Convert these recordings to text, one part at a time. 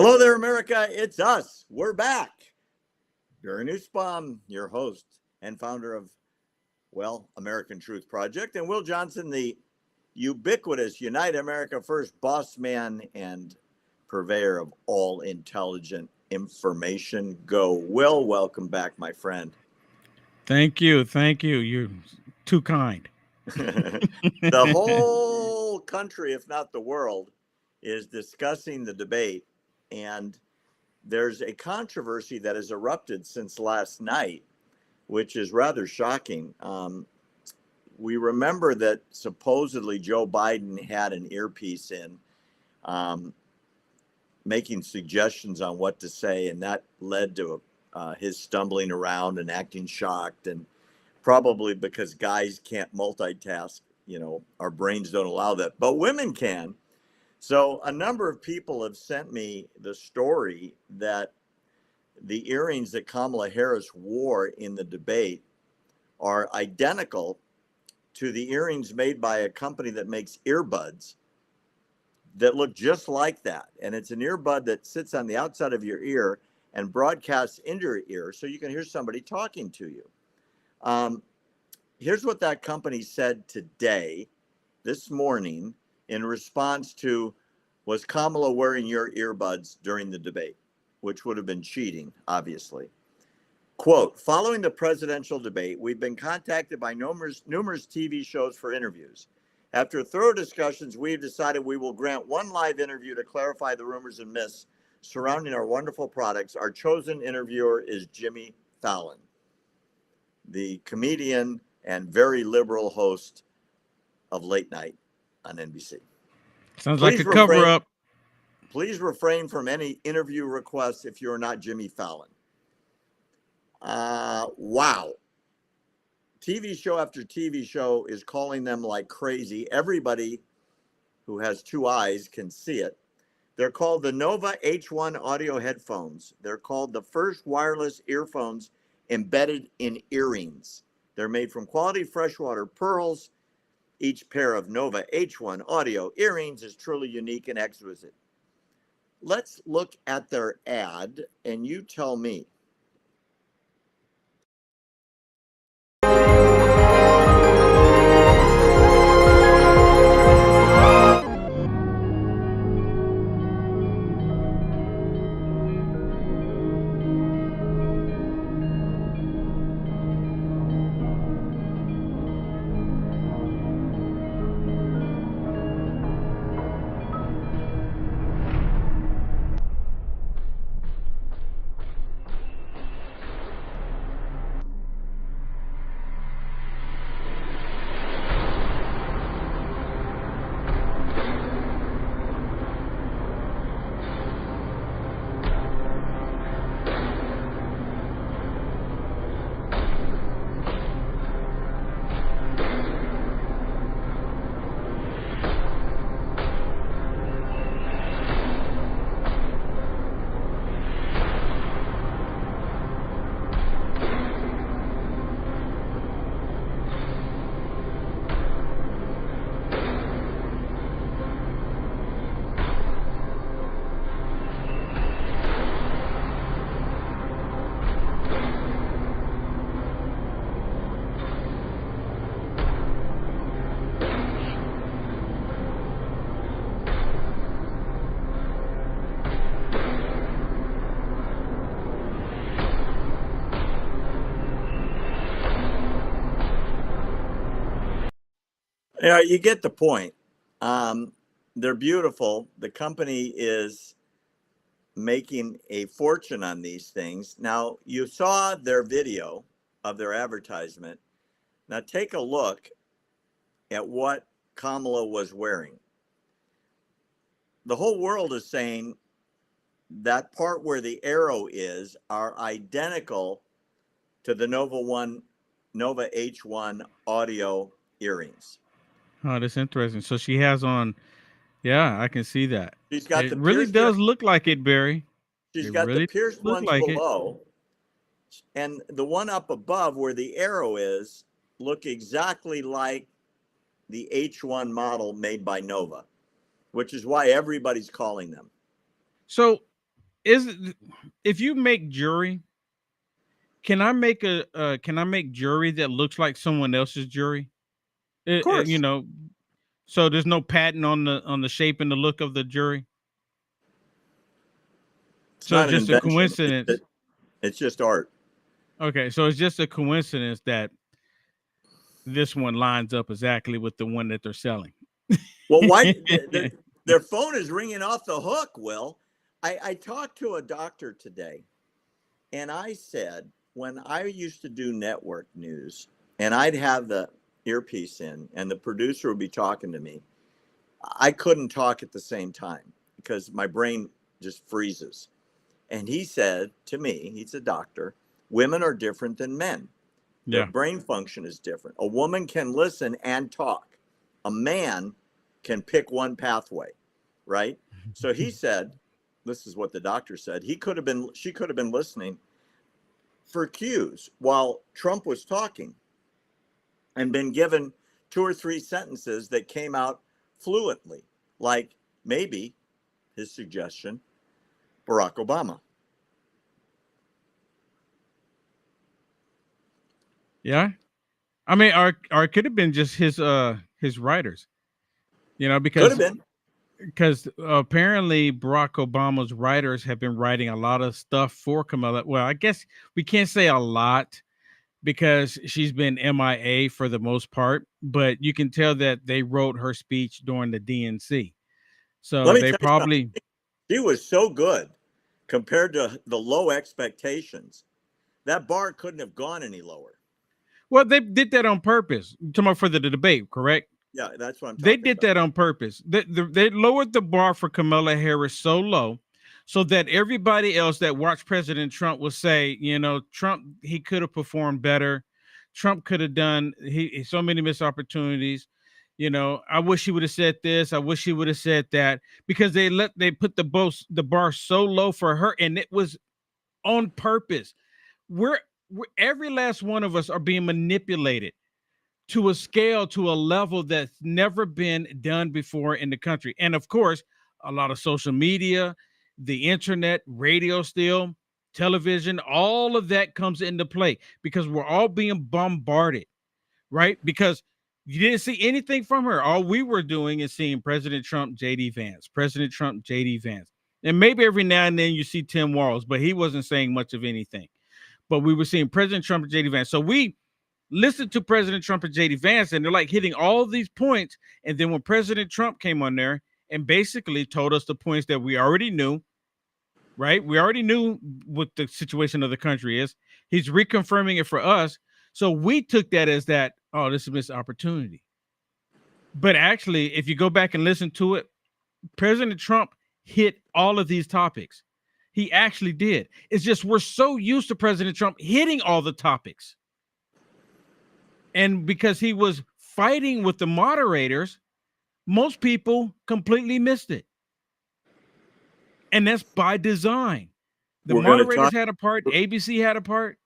Hello there, America. It's us. We're back. Barry Nussbaum, your host and founder of, American Truth Project, and Will Johnson, the ubiquitous Unite America First boss man and purveyor of all intelligent information. Go. Will, welcome back, my friend. Thank you. Thank you. You're too kind. The whole country, if not the world, is discussing the debate. And there's a controversy that has erupted since last night, which is rather shocking. We remember that supposedly Joe Biden had an earpiece in, making suggestions on what to say, and that led to his stumbling around and acting shocked, and probably because guys can't multitask. Our brains don't allow that, but women can. So a number of people have sent me the story that the earrings that Kamala Harris wore in the debate are identical to the earrings made by a company that makes earbuds that look just like that. And it's an earbud that sits on the outside of your ear and broadcasts into your ear so you can hear somebody talking to you. Here's what that company said today, this morning, in response to, was Kamala wearing your earbuds during the debate, which would have been cheating, obviously. Quote, following the presidential debate, we've been contacted by numerous TV shows for interviews. After thorough discussions, we've decided we will grant one live interview to clarify the rumors and myths surrounding our wonderful products. Our chosen interviewer is Jimmy Fallon, the comedian and very liberal host of Late Night on NBC. Sounds like a cover-up. Please refrain from any interview requests if you're not Jimmy Fallon. Wow. TV show after TV show is calling them like crazy. Everybody who has two eyes can see it. They're called the Nova H1 audio headphones. They're called the first wireless earphones embedded in earrings. They're made from quality freshwater pearls. Each pair of Nova H1 audio earrings is truly unique and exquisite. Let's look at their ad and you tell me. Yeah, you get the point. They're beautiful. The company is making a fortune on these things. Now, you saw their video of their advertisement. Now, take a look at what Kamala was wearing. The whole world is saying that part where the arrow is are identical to the Nova H1 audio earrings. Oh, that's interesting. So she has on, yeah, I can see that. She's got It the really pierced does look like it, Barry. She's It got really the pierced look ones like it. below, and the one up above where the arrow is look exactly like the H1 model made by Nova, which is why everybody's calling them. So is if you make jury, can I make can I make jury that looks like someone else's jury? Of You course, know, so there's no patent on the shape and the look of the jury. it's So not it's an just a invention. coincidence. It's just art. Okay, so it's just a coincidence that this one lines up exactly with the one that they're selling. Well, why their phone is ringing off the hook? Will, I talked to a doctor today, and I said when I used to do network news, and I'd have the earpiece in, and the producer would be talking to me, I couldn't talk at the same time because my brain just freezes. And he said to me, he's a doctor, women are different than men. Their Yeah. brain function is different. A woman can listen and talk. A man can pick one pathway, right? So he said, this is what the doctor said. She could have been listening for cues while Trump was talking and been given two or three sentences that came out fluently, like maybe his suggestion, Barack Obama. Yeah. I mean, or it could have been just his writers, Could have been. because apparently Barack Obama's writers have been writing a lot of stuff for Kamala. Well, I guess we can't say a lot because she's been MIA for the most part, but you can tell that they wrote her speech during the DNC. Let So me they tell you something. probably, She was so good compared to the low expectations. That bar couldn't have gone any lower. well, they did that on purpose. You're talking about for the debate, correct? Yeah, that's what I'm They talking did about. that on purpose. They lowered the bar for Kamala Harris so low so that everybody else that watched President Trump will say, Trump, he could have performed better. Trump could have done so many missed opportunities. I wish he would have said this. I wish he would have said that because they put the bar so low for her, and it was on purpose. We're every last one of us are being manipulated to a scale, to a level that's never been done before in the country. And of course, a lot of social media, the internet, radio still, television, all of that comes into play because we're all being bombarded, right? Because you didn't see anything from her. All we were doing is seeing President Trump, JD Vance, President Trump, JD Vance. And maybe every now and then you see Tim Walz, but he wasn't saying much of anything. But we were seeing President Trump and JD Vance. So we listened to President Trump and JD Vance, and they're like hitting all these points. And then when President Trump came on there and basically told us the points that we already knew, right? We already knew what the situation of the country is. He's reconfirming it for us. So we took that as that, oh, this is a missed opportunity. But actually, if you go back and listen to it, President Trump hit all of these topics. He actually did. It's just we're so used to President Trump hitting all the topics. And because he was fighting with the moderators, most people completely missed it. And that's by design. The We're going to moderators talk, had a part, ABC had a part.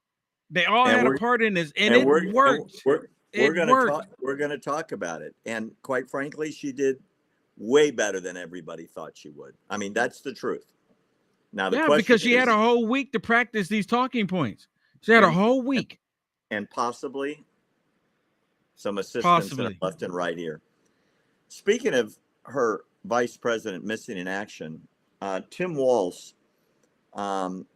They all and had a we're part in this, and and it we're and worked. we're It going to worked. talk. We're going to talk about it. And quite frankly, she did way better than everybody thought she would. I mean, that's the truth. Now the Yeah, question because she had is, a whole week to practice these talking points. She had a and whole week, and possibly some assistance in her possibly. left and right ear. Speaking of her vice president missing in action, Tim Walz um,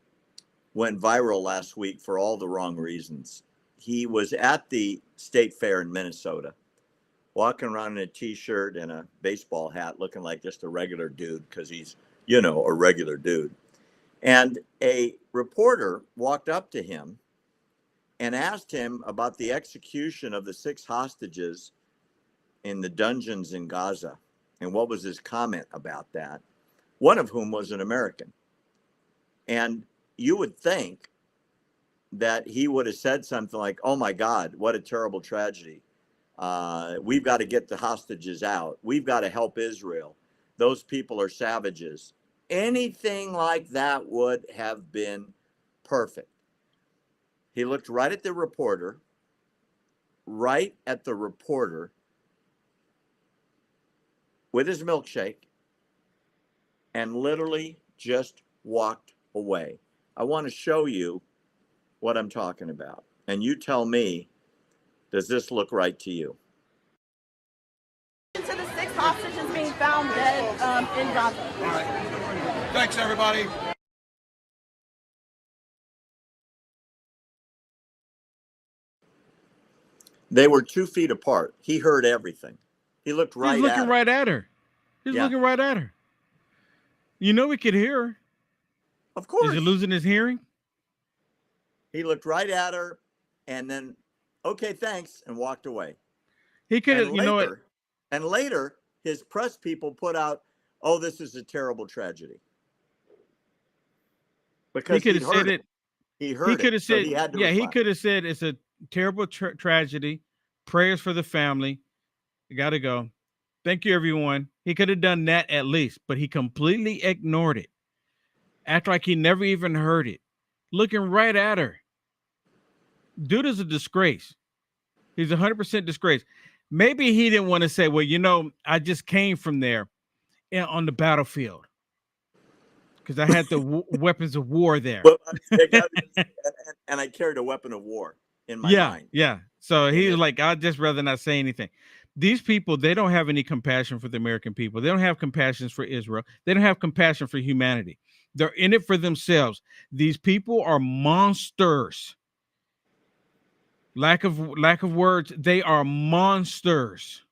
went viral last week for all the wrong reasons. He was at the state fair in Minnesota, walking around in a t-shirt and a baseball hat, looking like just a regular dude because he's, a regular dude. And a reporter walked up to him and asked him about the execution of the 6 hostages in the dungeons in Gaza and what was his comment about that, one of whom was an American. And you would think that he would have said something like, oh my God, what a terrible tragedy. We've got to get the hostages out. We've got to help Israel. Those people are savages. Anything like that would have been perfect. He looked right at the reporter, with his milkshake, and literally just walked away. I want to show you what I'm talking about. And you tell me, does this look right to you? To the 6 hostages being found dead in Gaza. All right. Thanks, everybody. They were 2 feet apart. He heard everything. He looked right He's looking at her. right at her. He's Yeah. looking right at her. You know, he could hear her. Of course. Is he losing his hearing? He looked right at her and then, okay, thanks, and walked away. He could have, And you know what? later, his press people put out, oh, this is a terrible tragedy. He Because could have said it. He He heard could it. have So said, he had to yeah, he respond. could have said it's a terrible tragedy. Prayers for the family. You got to go. Thank you, everyone. He could have done that at least, but he completely ignored it. Act like he never even heard it. Looking right at her. Dude is a disgrace. He's 100% disgrace. Maybe he didn't want to say, well, you know, I just came from there on the battlefield because I had the weapons of war there. Well, and I carried a weapon of war in my mind. Yeah. So he's it. like, I'd just rather not say anything. These people, they don't have any compassion for the American people. They don't have compassion for Israel. They don't have compassion for humanity. They're in it for themselves. These people are monsters. Lack of words. They are monsters.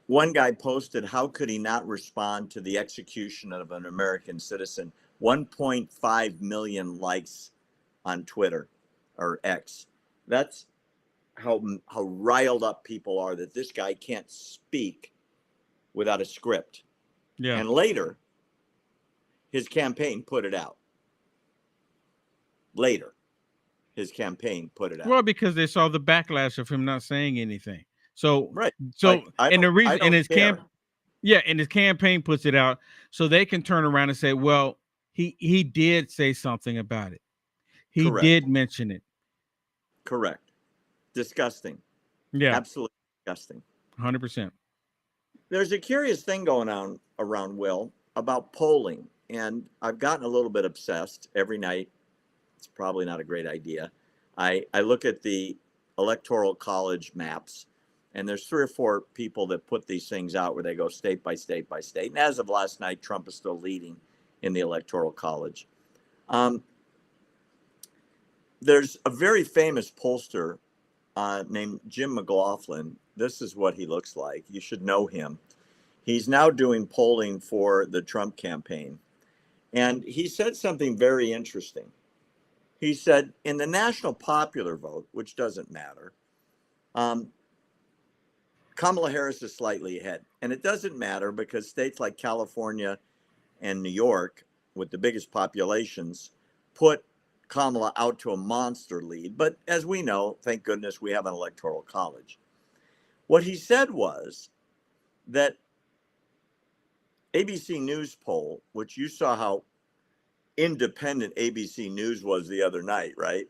One guy posted, how could he not respond to the execution of an American citizen? 1.5 million likes on Twitter or X. That's how riled up people are, that this guy can't speak without a script. Yeah. And later, his campaign put it out. Later, his campaign put it out. Well, because they saw the backlash of him not saying anything. So, right. So, Like, and the reason, and his care. and his campaign puts it out so they can turn around and say, well, he did say something about it. He Correct. did mention it. Correct. Disgusting. Yeah. Absolutely disgusting. 100%. There's a curious thing going on around, Will, about polling. And I've gotten a little bit obsessed every night. It's probably not a great idea. I look at the Electoral College maps, and there's 3 or 4 people that put these things out where they go state by state by state. And as of last night, Trump is still leading in the Electoral College. There's a very famous pollster named Jim McLaughlin. This is what he looks like. You should know him. He's now doing polling for the Trump campaign. And he said something very interesting. He said, in the national popular vote, which doesn't matter, Kamala Harris is slightly ahead. And it doesn't matter because states like California and New York, with the biggest populations, put Kamala out to a monster lead. But as we know, thank goodness we have an electoral college. What he said was that ABC News poll, which you saw how independent ABC News was the other night, right?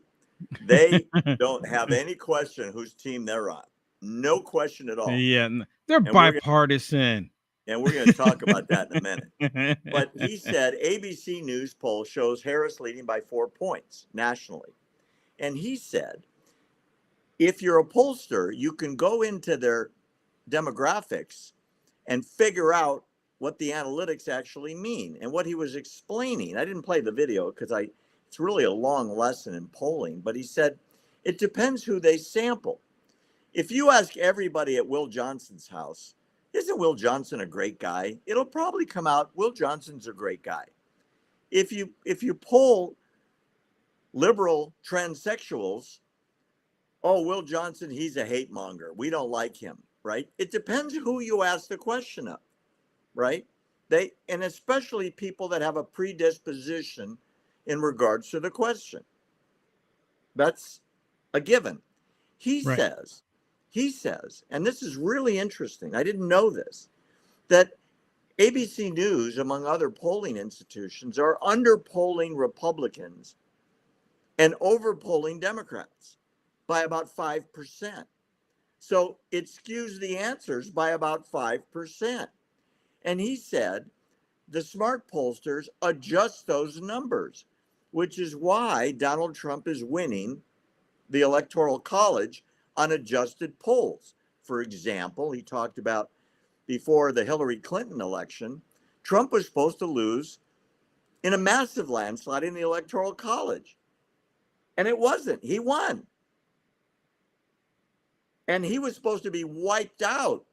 They don't have any question whose team they're on. No question at all. Yeah, they're bipartisan. And we're going to talk about that in a minute. But he said ABC News poll shows Harris leading by 4 points nationally. And he said, if you're a pollster, you can go into their demographics and figure out what the analytics actually mean. And what he was explaining, I didn't play the video because it's really a long lesson in polling, but he said, it depends who they sample. If you ask everybody at Will Johnson's house, isn't Will Johnson a great guy? It'll probably come out, Will Johnson's a great guy. If you poll liberal transsexuals, oh, Will Johnson, he's a hate monger. We don't like him, right? It depends who you ask the question of, right? And especially people that have a predisposition in regards to the question. That's a given. He says, and this is really interesting, I didn't know this, that ABC News, among other polling institutions, are underpolling Republicans and overpolling Democrats by about 5%. So it skews the answers by about 5%. And he said the smart pollsters adjust those numbers, which is why Donald Trump is winning the Electoral College on adjusted polls. For example, he talked about before the Hillary Clinton election, Trump was supposed to lose in a massive landslide in the Electoral College. And it wasn't. He won. And he was supposed to be wiped out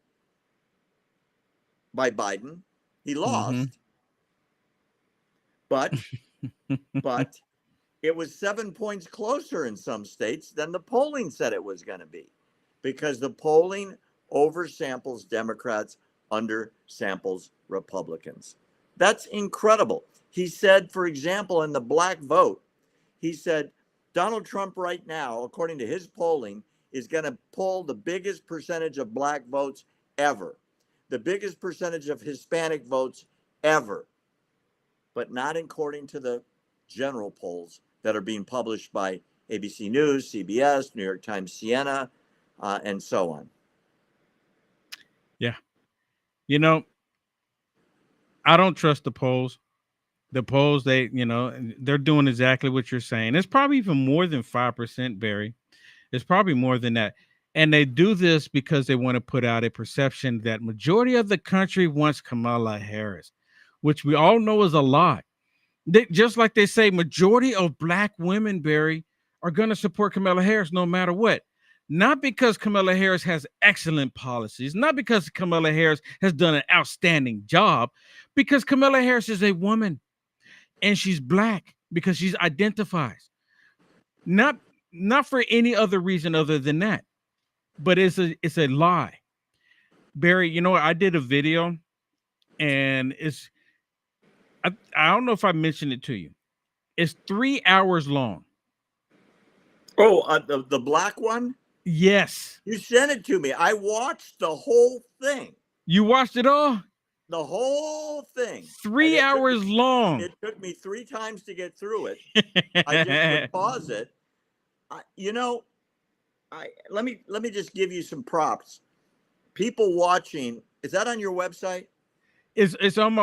by Biden. He lost. But it was 7 points closer in some states than the polling said it was going to be, because the polling oversamples Democrats, undersamples Republicans. That's incredible. He said, for example, in the black vote, he said Donald Trump right now, according to his polling, is going to pull the biggest percentage of black votes ever, the biggest percentage of Hispanic votes ever, but not according to the general polls that are being published by ABC News, CBS, New York Times, Siena, and so on. Yeah. You know, I don't trust the polls. The polls, they're doing exactly what you're saying. It's probably even more than 5%, Barry. It's probably more than that. And they do this because they want to put out a perception that majority of the country wants Kamala Harris, which we all know is a lie. Just like they say, majority of black women, Barry, are going to support Kamala Harris no matter what. Not because Kamala Harris has excellent policies, not because Kamala Harris has done an outstanding job, because Kamala Harris is a woman and she's black because she identifies. Not for any other reason other than that. But it's a lie. Barry, you know, I did a video and I don't know if I mentioned it to you. It's 3 hours long. Oh, the black one? Yes. You sent it to me. I watched the whole thing. You watched it all? The whole thing. 3 hours long. It took me 3 times to get through it. I just would pause it. Let me just give you some props. People watching, is that on your website? It's on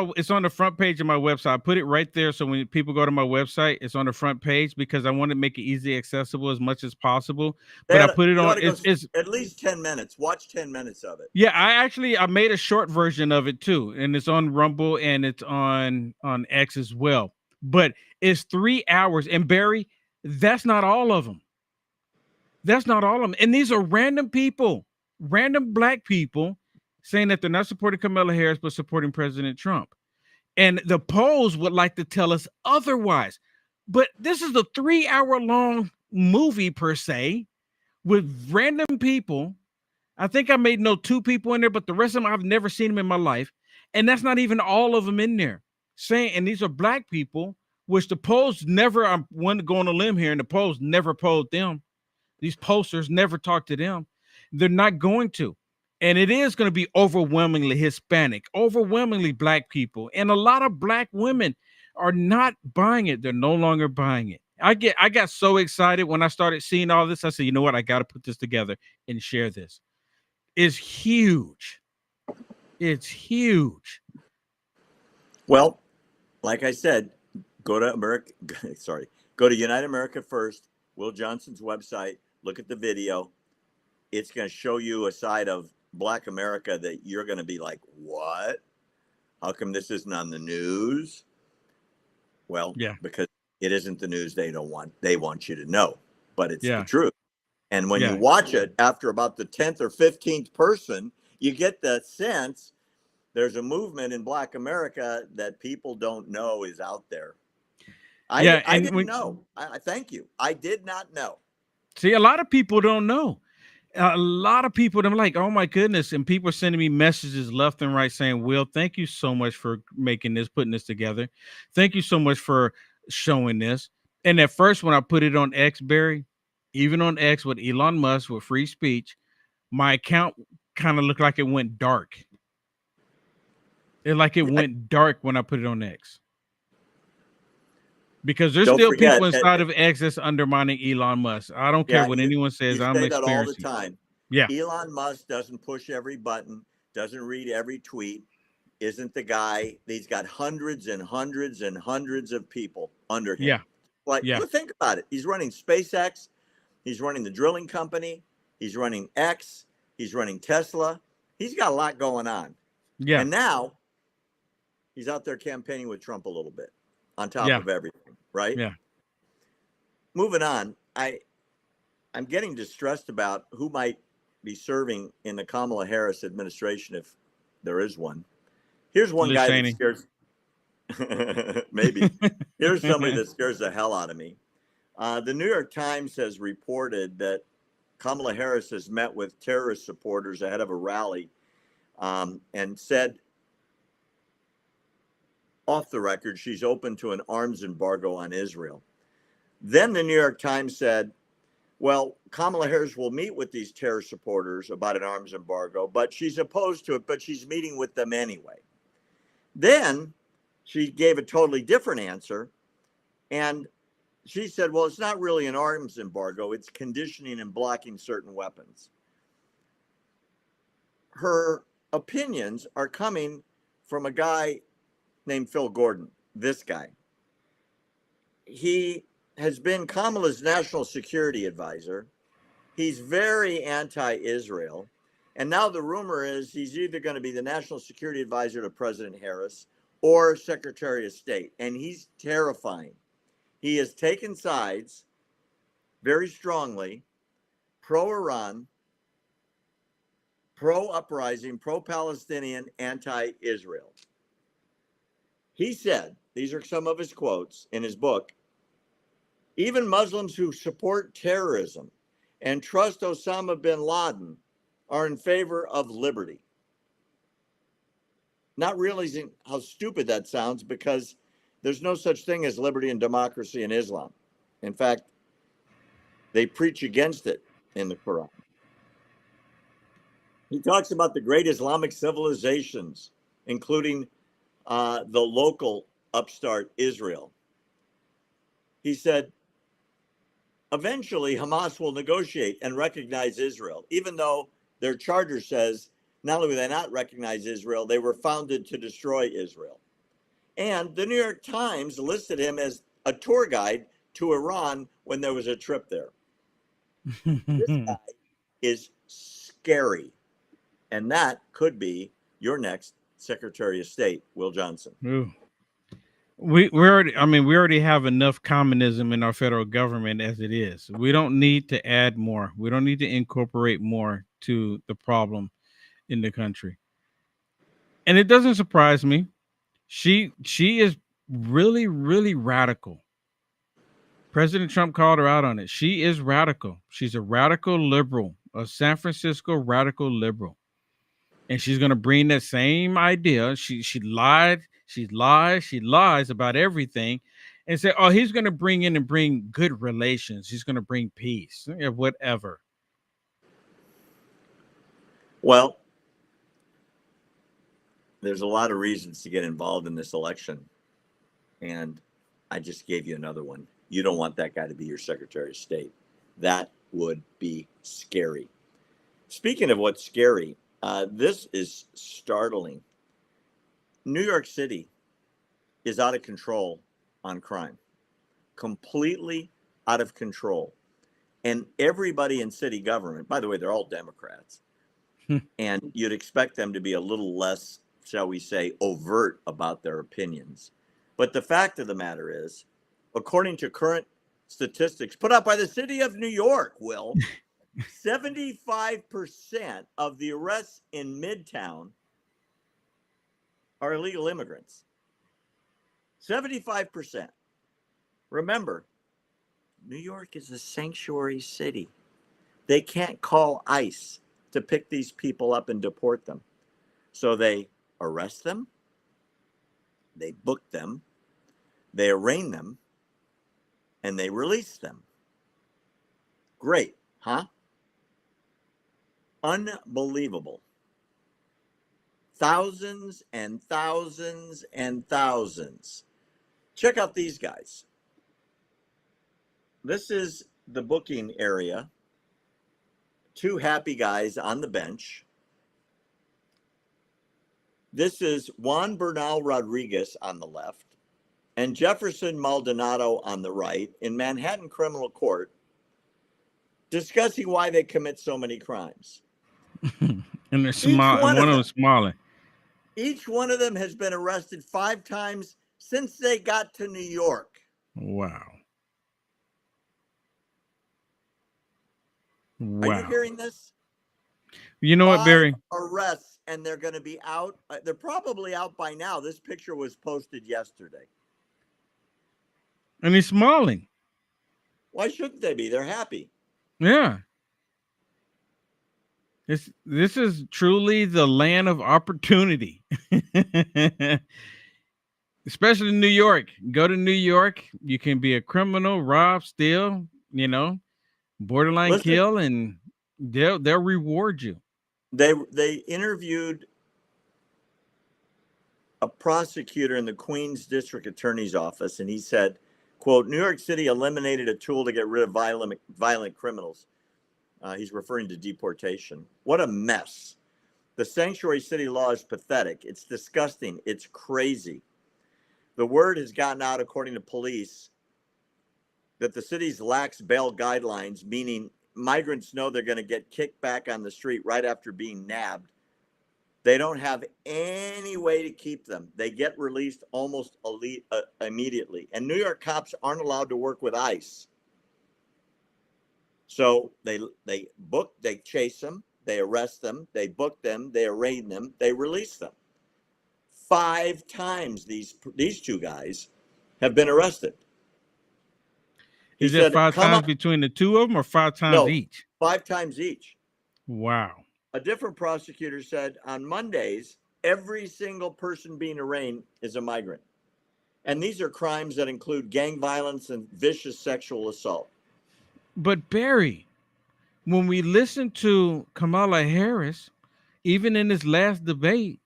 the front page of my website. I put it right there, so when people go to my website, it's on the front page because I want to make it easy accessible as much as possible. But I put it on. It's at least 10 minutes. Watch 10 minutes of it. Yeah, I made a short version of it too, and it's on Rumble and it's on X as well. But it's 3 hours, and Barry, that's not all of them. That's not all of them, and these are random people, random black people, saying that they're not supporting Kamala Harris, but supporting President Trump. And the polls would like to tell us otherwise. But this is a 3 hour long movie per se with random people. I think I made no 2 people in there, but the rest of them, I've never seen them in my life. And that's not even all of them in there saying, and these are black people, which the polls never, I'm one to go on a limb here, and the polls never polled them. These pollsters never talked to them. They're not going to. And it is going to be overwhelmingly Hispanic, overwhelmingly black people. And a lot of black women are not buying it. They're no longer buying it. I got so excited when I started seeing all this. I said, you know what? I got to put this together and share this. It's huge. It's huge. Well, like I said, go to United America First, Will Johnson's website, look at the video. It's going to show you a side of Black America that you're going to be like, what? How come this isn't on the news? Well, yeah, because it isn't the news they want you to know, but it's the truth. And when you watch it after about the 10th or 15th person, you get the sense there's a movement in Black America that people don't know is out there. I didn't know. I thank you. I did not know. See, a lot of people don't know. A lot of people, I'm like, oh my goodness. And people are sending me messages left and right saying, Will, thank you so much for making this, putting this together. Thank you so much for showing this. And at first, when I put it on X, Barry, even on X with Elon Musk with free speech, my account kind of looked like it went dark. It went dark when I put it on X. Because there's still people inside of X that's undermining Elon Musk. I don't care what anyone says. I'm experiencing that all the time. Yeah. Elon Musk doesn't push every button, doesn't read every tweet. isn't the guy. He's got hundreds and hundreds and hundreds of people under him. Yeah. Like, Yeah. well, think about it. He's running SpaceX. He's running the drilling company. He's running X. He's running Tesla. He's got a lot going on. Yeah. And now he's out there campaigning with Trump a little bit on top Yeah. of everything, right? Yeah. Moving on, I'm getting distressed about who might be serving in the Kamala Harris administration if there is one. Here's one Liz guy Cheney. that scares maybe. Here's somebody that scares the hell out of me. The New York Times has reported that Kamala Harris has met with terrorist supporters ahead of a rally and said off the record she's open to an arms embargo on Israel. Then the New York Times said, well, Kamala Harris will meet with these terror supporters about an arms embargo, but she's opposed to it, but she's meeting with them anyway. Then she gave a totally different answer. And she said, well, it's not really an arms embargo. It's conditioning and blocking certain weapons. Her opinions are coming from a guy named Phil Gordon, this guy. He has been Kamala's national security advisor. He's very anti-Israel. And now the rumor is he's either going to be the national security advisor to President Harris or Secretary of State. And he's terrifying. He has taken sides very strongly, pro-Iran, pro-uprising, pro-Palestinian, anti-Israel. He said, these are some of his quotes in his book, even Muslims who support terrorism and trust Osama bin Laden are in favor of liberty. Not realizing how stupid that sounds because there's no such thing as liberty and democracy in Islam. In fact, they preach against it in the Quran. He talks about the great Islamic civilizations, including the local upstart Israel. He said, eventually Hamas will negotiate and recognize Israel, even though their charter says not only will they not recognize Israel, they were founded to destroy Israel. And the New York Times listed him as a tour guide to Iran when there was a trip there. This guy is scary. And that could be your next Secretary of State, Will Johnson. Ooh. We already have enough communism in our federal government as it is. We don't need to add more. We don't need to incorporate more to the problem in the country. And it doesn't surprise me. She is really, really radical. President Trump called her out on it. She is radical. She's a radical liberal, a San Francisco radical liberal. And she's going to bring that same idea. She lied. She lies about everything and say, oh, he's going to bring good relations. He's going to bring peace, whatever. Well, there's a lot of reasons to get involved in this election. And I just gave you another one. You don't want that guy to be your Secretary of State. That would be scary. Speaking of what's scary, this is startling. New York City is out of control on crime, completely out of control. And everybody in city government, by the way, they're all Democrats, and you'd expect them to be a little less, shall we say, overt about their opinions. But the fact of the matter is, according to current statistics put out by the city of New York, Will, 75% of the arrests in Midtown are illegal immigrants. 75%. Remember, New York is a sanctuary city. They can't call ICE to pick these people up and deport them. So they arrest them, they book them, they arraign them, and they release them. Great, huh? Unbelievable. Thousands and thousands and thousands. Check out these guys. This is the booking area. Two happy guys on the bench. This is Juan Bernal Rodriguez on the left and Jefferson Maldonado on the right in Manhattan criminal court discussing why they commit so many crimes. And they're small, and one of them smiling. Each one of them has been arrested 5 times since they got to New York. Wow. Are Wow. you hearing this? You know what, 5 Barry? arrests, and they're going to be out. They're probably out by now. This picture was posted yesterday. And he's smiling. Why shouldn't they be? They're happy. Yeah. This is truly the land of opportunity. Especially in New York. Go to New York, you can be a criminal, rob, steal, borderline Listen, kill, and they'll reward you. They interviewed a prosecutor in the Queens District Attorney's Office, and he said, quote, New York City eliminated a tool to get rid of violent criminals. He's referring to deportation. What a mess. The sanctuary city law is pathetic. It's disgusting. It's crazy. The word has gotten out, according to police, that the city's lax bail guidelines, meaning migrants know they're going to get kicked back on the street right after being nabbed. They don't have any way to keep them. They get released almost immediately. And New York cops aren't allowed to work with ICE. So they chase them, they arrest them, they book them, they arraign them, they release them. 5 times these 2 guys have been arrested. Is it 5 times between the 2 of them, or 5 times each? 5 times each. Wow. A different prosecutor said on Mondays, every single person being arraigned is a migrant. And these are crimes that include gang violence and vicious sexual assault. But Barry, when we listen to Kamala Harris, even in this last debate,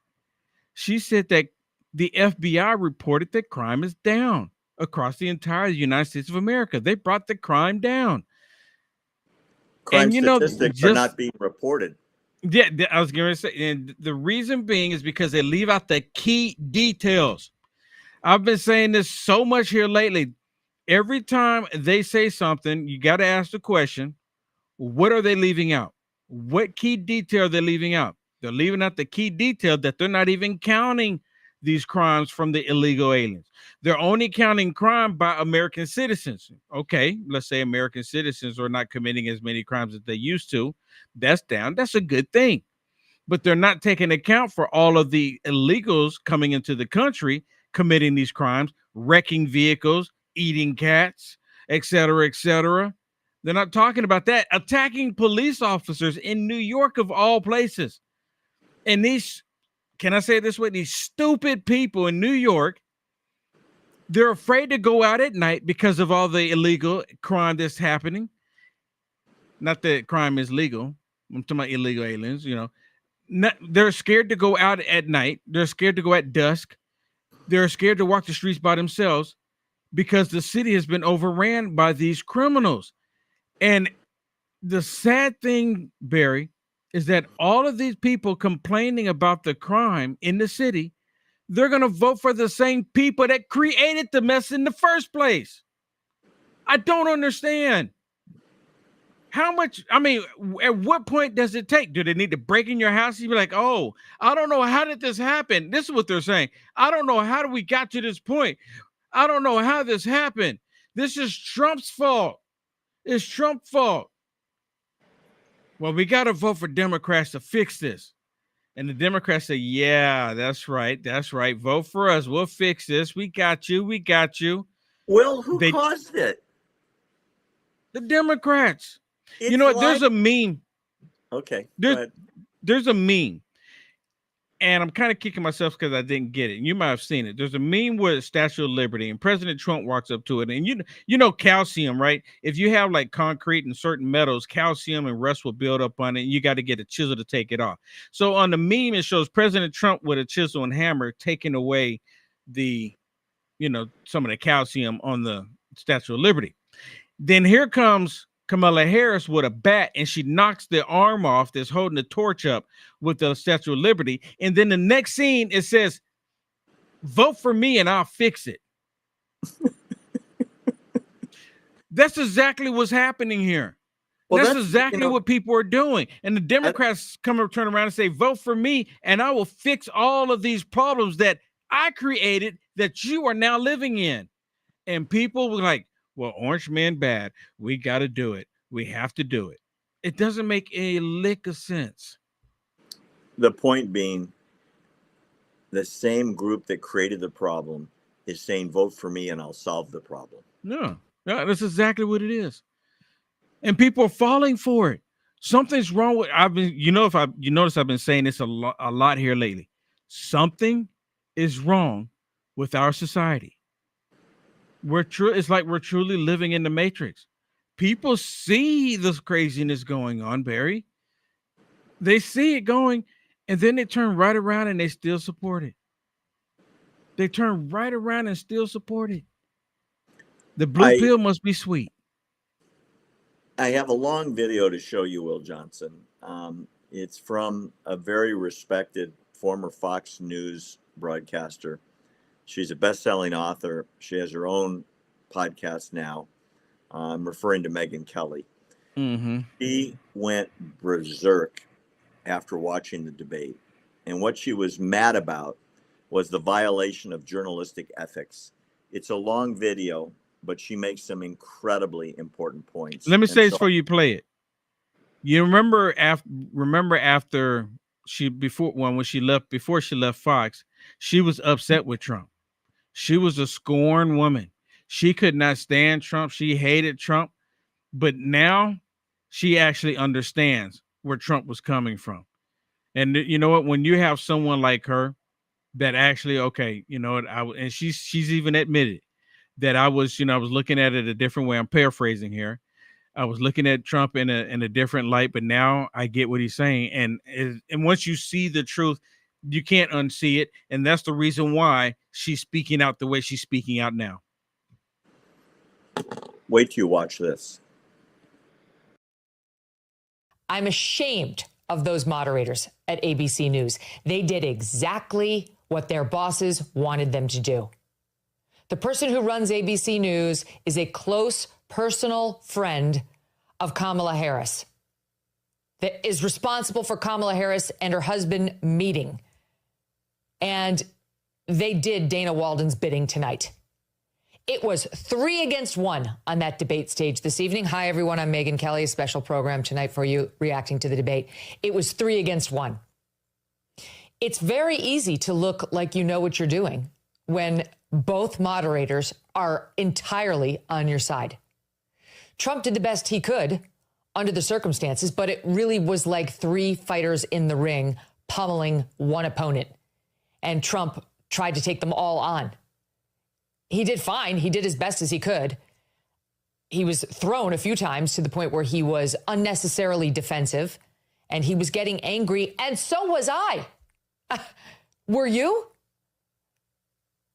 she said that the FBI reported that crime is down across the entire United States of America. They brought the crime down. Crime statistics are not being reported. Yeah, I was going to say, and the reason being is because they leave out the key details. I've been saying this so much here lately. Every time they say something, you got to ask the question, what are they leaving out? What key detail are they leaving out? They're leaving out the key detail that they're not even counting these crimes from the illegal aliens. They're only counting crime by American citizens. Okay, let's say American citizens are not committing as many crimes as they used to. That's down. That's a good thing. But they're not taking account for all of the illegals coming into the country, committing these crimes, wrecking vehicles, eating cats, etc., etc. They're not talking about that. Attacking police officers in New York, of all places. And these, can I say it this way? These stupid people in New York, they're afraid to go out at night because of all the illegal crime that's happening. Not that crime is legal. I'm talking about illegal aliens, they're scared to go out at night. They're scared to go at dusk. They're scared to walk the streets by themselves because the city has been overran by these criminals. And the sad thing, Barry, is that all of these people complaining about the crime in the city, they're going to vote for the same people that created the mess in the first place. I don't understand. How much, at what point does it take? Do they need to break in your house? You'd be like, oh, I don't know. How did this happen? This is what they're saying. I don't know. How did we got to this point? I don't know how this happened. This is Trump's fault. It's Trump's fault. Well, we got to vote for Democrats to fix this. And the Democrats say, yeah, that's right. That's right. Vote for us. We'll fix this. We got you. We got you. Well, who caused it? The Democrats. You know what? There's a meme. Okay. There's a meme. And I'm kind of kicking myself because I didn't get it. You might have seen it. There's a meme with Statue of Liberty, and President Trump walks up to it. And you know calcium, right? If you have like concrete and certain metals, calcium and rust will build up on it, and you got to get a chisel to take it off. So on the meme, it shows President Trump with a chisel and hammer taking away the, some of the calcium on the Statue of Liberty. Then here comes Kamala Harris with a bat and she knocks the arm off that's holding the torch up with the Statue of Liberty. And then the next scene, it says, vote for me and I'll fix it. That's exactly what's happening here. Well, that's exactly what people are doing. And the Democrats turn around and say, vote for me and I will fix all of these problems that I created that you are now living in. And people were like, well, orange man bad. We got to do it. We have to do it. It doesn't make a lick of sense. The point being, the same group that created the problem is saying, vote for me and I'll solve the problem. No, that's exactly what it is. And people are falling for it. Something's wrong with, you notice I've been saying this a lot here lately. Something is wrong with our society. It's like we're truly living in the Matrix. People see this craziness going on, Barry. They see it going, and then they turn right around and they still support it. They turn right around and still support it. The blue pill must be sweet. I have a long video to show you, Will Johnson. It's from a very respected former Fox News broadcaster. She's a best-selling author. She has her own podcast now. I'm referring to Megyn Kelly. Mm-hmm. She went berserk after watching the debate. And what she was mad about was the violation of journalistic ethics. It's a long video, but she makes some incredibly important points. Let me say this before you play it. You remember after before she left Fox, she was upset with Trump. She was a scorned woman. She could not stand Trump. She hated Trump. But now she actually understands where Trump was coming from. And you know what? When you have someone like her that actually, okay, you know what? And she's even admitted that I was looking at it a different way. I'm paraphrasing here. I was looking at Trump in a different light, but now I get what he's saying. And once you see the truth, you can't unsee it. And that's the reason why she's speaking out the way she's speaking out now. Wait till you watch this. I'm ashamed of those moderators at ABC News. They did exactly what their bosses wanted them to do. The person who runs ABC News is a close personal friend of Kamala Harris that is responsible for Kamala Harris and her husband meeting. And they did Dana Walden's bidding tonight. It was 3 against 1 on that debate stage this evening. Hi, everyone. I'm Megyn Kelly, a special program tonight for you reacting to the debate. It was 3 against 1. It's very easy to look like you know what you're doing when both moderators are entirely on your side. Trump did the best he could under the circumstances, but it really was like 3 fighters in the ring pummeling one opponent. And Trump tried to take them all on. He did fine. He did as best as he could. He was thrown a few times to the point where he was unnecessarily defensive and he was getting angry. And so was I. Were you?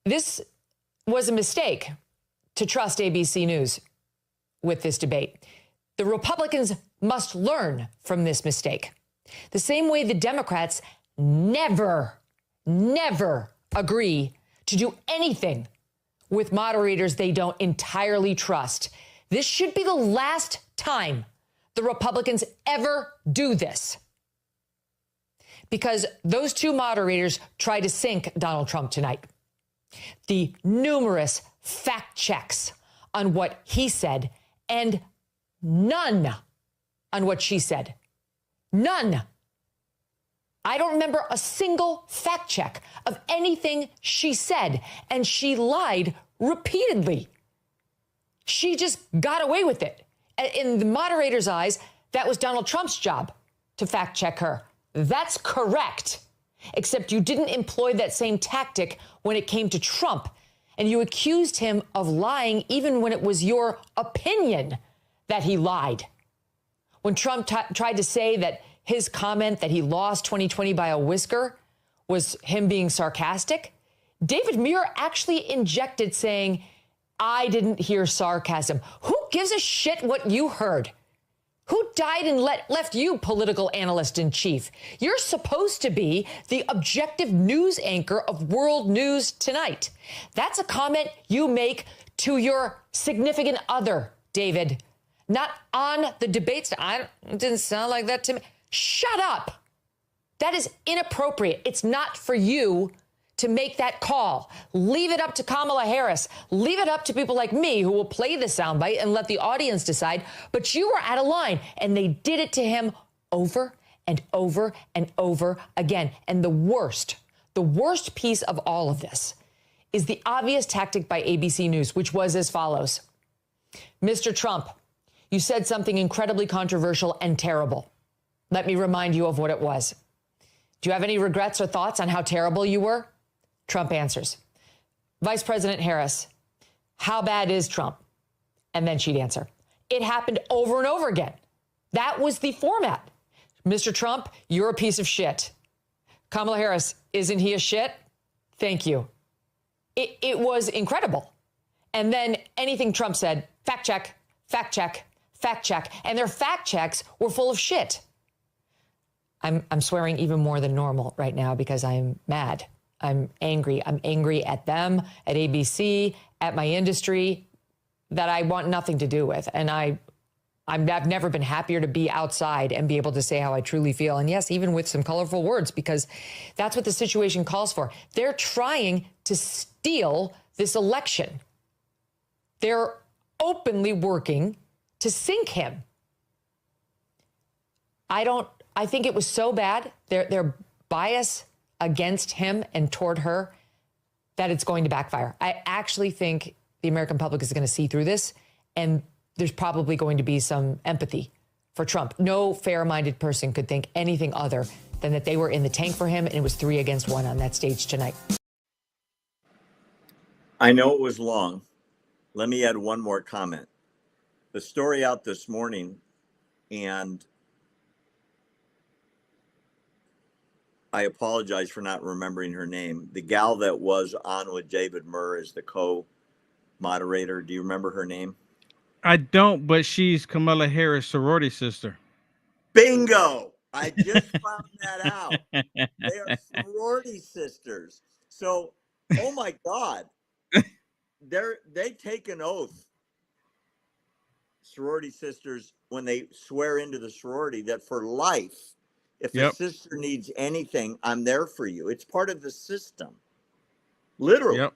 This was a mistake to trust ABC News with this debate. The Republicans must learn from this mistake. The same way the Democrats never agree to do anything with moderators they don't entirely trust. This should be the last time the Republicans ever do this. Because those 2 moderators tried to sink Donald Trump tonight. The numerous fact checks on what he said and none on what she said. None. I don't remember a single fact check of anything she said, and she lied repeatedly. She just got away with it. In the moderator's eyes, that was Donald Trump's job to fact check her. That's correct. Except you didn't employ that same tactic when it came to Trump, and you accused him of lying even when it was your opinion that he lied. When Trump tried to say that his comment that he lost 2020 by a whisker was him being sarcastic, David Muir actually injected saying, I didn't hear sarcasm. Who gives a shit what you heard? Who died and left you political analyst in chief? You're supposed to be the objective news anchor of World News Tonight. That's a comment you make to your significant other, David, not on the debates. It didn't sound like that to me. Shut up. That is inappropriate. It's not for you to make that call. Leave it up to Kamala Harris. Leave it up to people like me who will play the soundbite and let the audience decide. But you were out of line, and they did it to him over and over and over again. And the worst piece of all of this is the obvious tactic by ABC News, which was as follows. Mr. Trump, you said something incredibly controversial and terrible. Let me remind you of what it was. Do you have any regrets or thoughts on how terrible you were? Trump answers. Vice President Harris, how bad is Trump? And then she'd answer. It happened over and over again. That was the format. Mr. Trump, you're a piece of shit. Kamala Harris, isn't he a shit? Thank you. It was incredible. And then anything Trump said, fact check, fact check, fact check. And their fact checks were full of shit. I'm swearing even more than normal right now because I'm mad. I'm angry. I'm angry at them, at ABC, at my industry that I want nothing to do with. And I've never been happier to be outside and be able to say how I truly feel. And yes, even with some colorful words, because that's what the situation calls for. They're trying to steal this election. They're openly working to sink him. I think it was so bad, their bias against him and toward her, that it's going to backfire. I actually think the American public is going to see through this, and there's probably going to be some empathy for Trump. No fair-minded person could think anything other than that they were in the tank for him, and it was 3 against 1 on that stage tonight. I know it was long. Let me add one more comment. The story out this morning, and I apologize for not remembering her name. The gal that was on with David Murr as the co-moderator. Do you remember her name? I don't, but she's Kamala Harris' sorority sister. Bingo! I just found that out. They are sorority sisters. So, oh my God. They take an oath, sorority sisters, when they swear into the sorority, that for life, if a sister needs anything, I'm there for you. It's part of the system. Literally.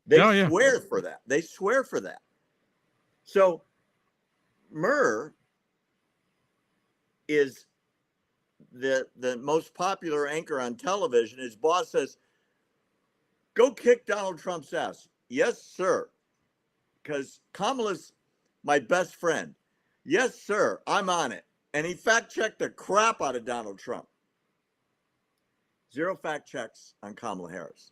They swear for that. They swear for that. So Murr is the most popular anchor on television. His boss says, go kick Donald Trump's ass. Yes, sir. Because Kamala's my best friend. Yes, sir. I'm on it. And he fact-checked the crap out of Donald Trump. 0 fact checks on Kamala Harris.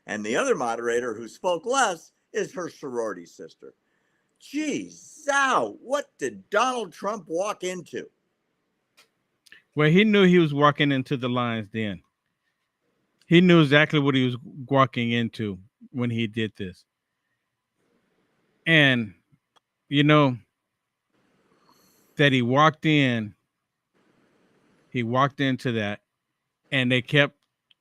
And the other moderator who spoke less is her sorority sister. Geez, zow, what did Donald Trump walk into? Well, he knew he was walking into the lion's den. He knew exactly what he was walking into when he did this. And, you know, that he walked into that, and they kept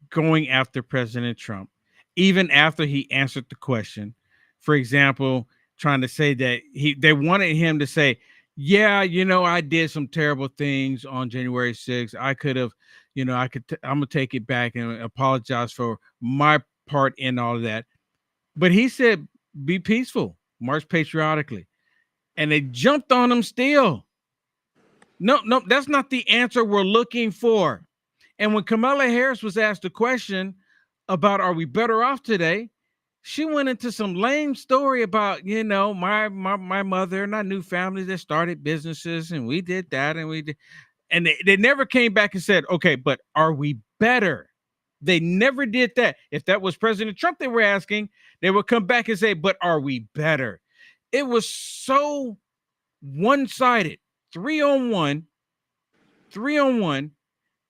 going after President Trump, even after he answered the question. For example, trying to say that they wanted him to say, yeah, you know, I did some terrible things on January 6th. I could have, you know, I'm gonna take it back and apologize for my part in all of that. But he said, be peaceful, march patriotically. And they jumped on him still. No, that's not the answer we're looking for. And when Kamala Harris was asked a question about, are we better off today? She went into some lame story about, you know, my mother and I knew families that started businesses and we did that and we did. And they never came back and said, okay, but are we better? They never did that. If that was President Trump they were asking, they would come back and say, but are we better? It was so one-sided. 3-on-1.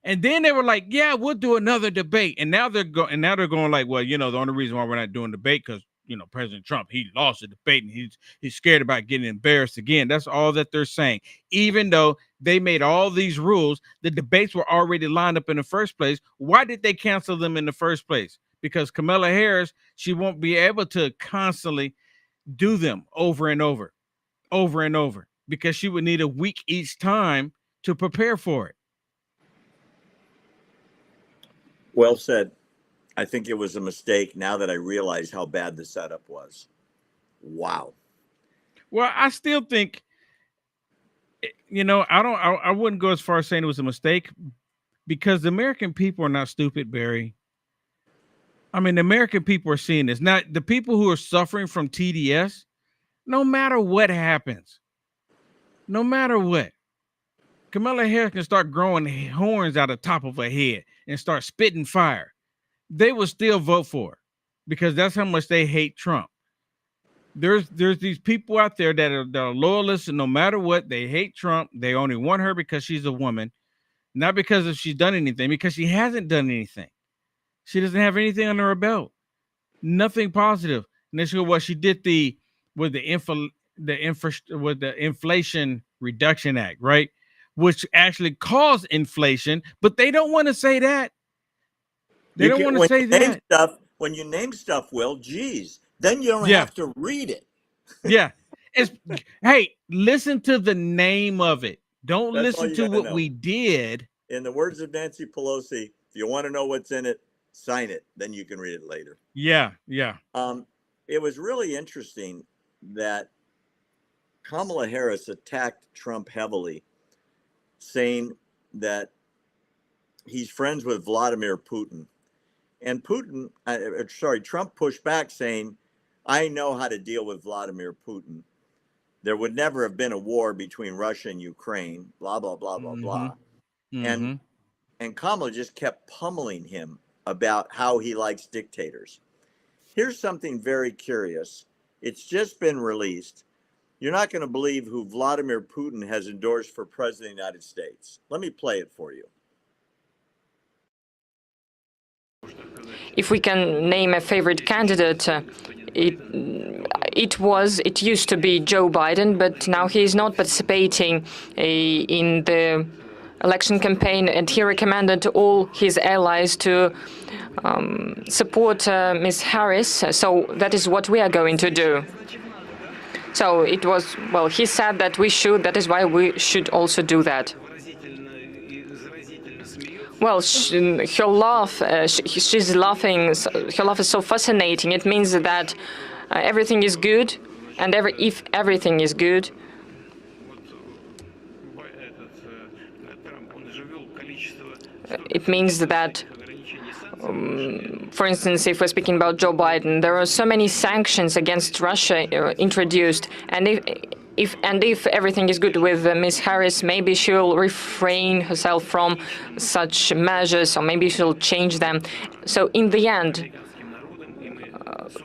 And then they were like, yeah, we'll do another debate. And now they're going like, well, you know, the only reason why we're not doing debate because, you know, President Trump, he lost the debate and he's scared about getting embarrassed again. That's all that they're saying, even though they made all these rules. The debates were already lined up in the first place. Why did they cancel them in the first place? Because Kamala Harris, she won't be able to constantly do them over and over and over, because she would need a week each time to prepare for it. Well said. I think it was a mistake now that I realize how bad the setup was. Wow. Well, I still think, I wouldn't go as far as saying it was a mistake, because the American people are not stupid, Barry. I mean, the American people are seeing this. Now, the people who are suffering from TDS, no matter what happens, no matter what, Kamala Harris can start growing horns out of the top of her head and start spitting fire. They will still vote for her, because that's how much they hate Trump. There's these people out there that are loyalists, and no matter what, they hate Trump. They only want her because she's a woman, not because if she's done anything, because she hasn't done anything. She doesn't have anything under her belt, nothing positive. And they go, well, she did the Inflation Reduction Act, right? Which actually caused inflation, but they don't want to say that. They don't want to say that. When you name stuff, Will, geez, then you don't have to read it. Yeah. Hey, listen to the name of it. Don't listen to what we did. In the words of Nancy Pelosi, if you want to know what's in it, sign it. Then you can read it later. Yeah. It was really interesting that Kamala Harris attacked Trump heavily, saying that he's friends with Vladimir Putin. And Trump pushed back saying, I know how to deal with Vladimir Putin. There would never have been a war between Russia and Ukraine, blah, blah, blah, blah, blah. And Kamala just kept pummeling him about how he likes dictators. Here's something very curious. It's just been released. You're not going to believe who Vladimir Putin has endorsed for president of the United States. Let me play it for you. If we can name a favorite candidate, it used to be Joe Biden, but now he is not participating in the election campaign, and he recommended all his allies to support Ms. Harris. So that is what we are going to do. So it was, well, he said that we should, that is why we should also do that. Well, her laugh, she's laughing, her laugh is so fascinating. It means that everything is good, and if everything is good, it means that, for instance, if we're speaking about Joe Biden, there are so many sanctions against Russia introduced, and if everything is good with Ms. Harris, maybe she'll refrain herself from such measures, or maybe she'll change them. So in the end,